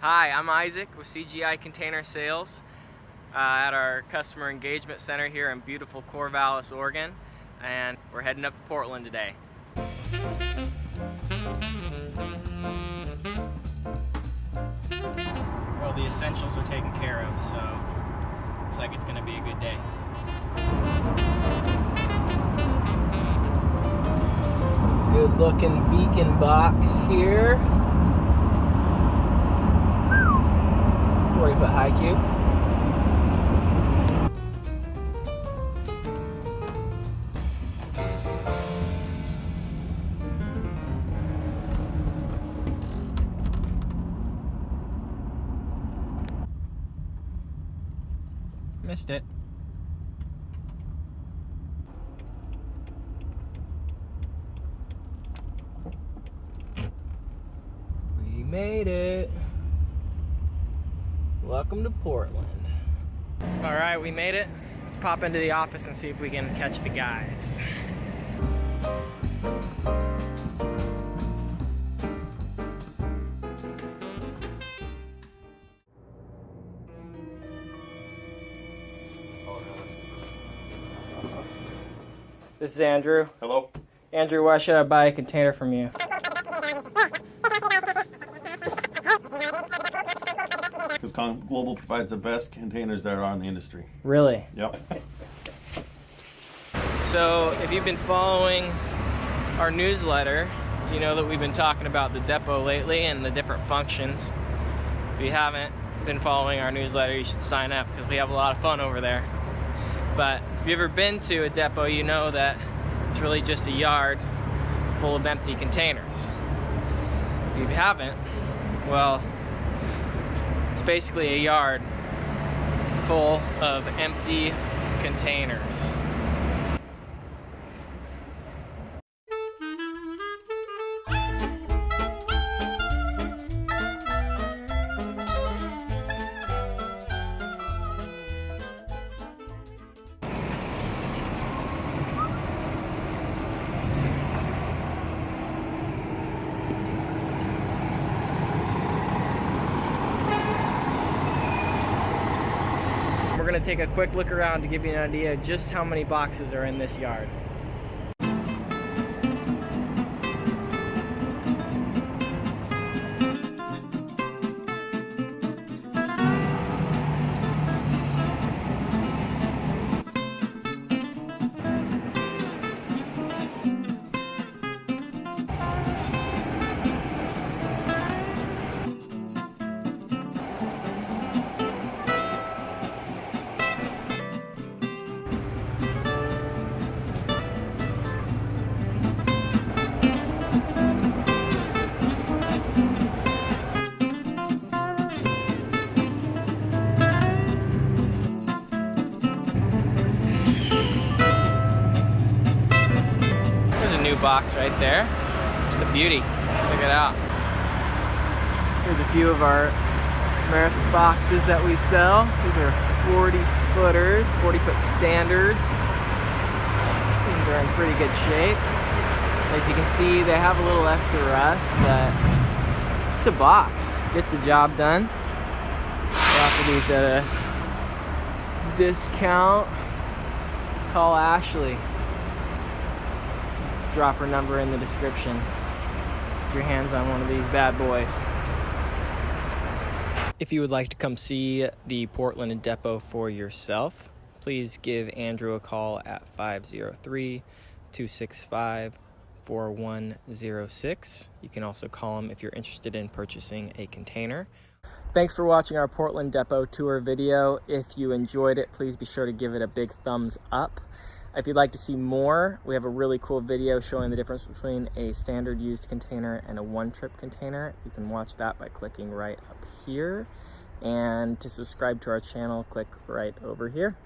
Hi, I'm Isaac with CGI Container Sales at our Customer Engagement Center here in beautiful Corvallis, Oregon, and we're heading up to Portland today. Well, the essentials are taken care of, so looks like it's going to be a good day. Good looking beacon box here. 40-foot high cube. Missed it. We made it. Welcome to Portland. All right, we made it. Let's pop into the office and see if we can catch the guys. This is Andrew. Hello. Andrew, why should I buy a container from you? Because ConGlobal provides the best containers there are in the industry. Really? Yep. So, if you've been following our newsletter, you know that we've been talking about the depot lately and the different functions. If you haven't been following our newsletter, you should sign up because we have a lot of fun over there. But if you've ever been to a depot, you know that it's really just a yard full of empty containers. If you haven't, well, it's basically a yard full of empty containers. We're going to take a quick look around to give you an idea of just how many boxes are in this yard. Box right there. Just a beauty. Check it out. Here's a few of our Chrest boxes that we sell. These are 40 footers, 40-foot standards. These are in pretty good shape. As you can see, they have a little extra rust, but it's a box. Gets the job done. We offer these at a discount. Call Ashley. Drop her number in the description. Get your hands on one of these bad boys. If you would like to come see the Portland depot for yourself, please give Andrew a call at 503-265-4106. You can also call him if you're interested in purchasing a container. Thanks for watching our Portland depot tour video. If you enjoyed it, please be sure to give it a big thumbs up. If you'd like to see more, we have a really cool video showing the difference between a standard used container and a one-trip container. You can watch that by clicking right up here. And to subscribe to our channel, click right over here.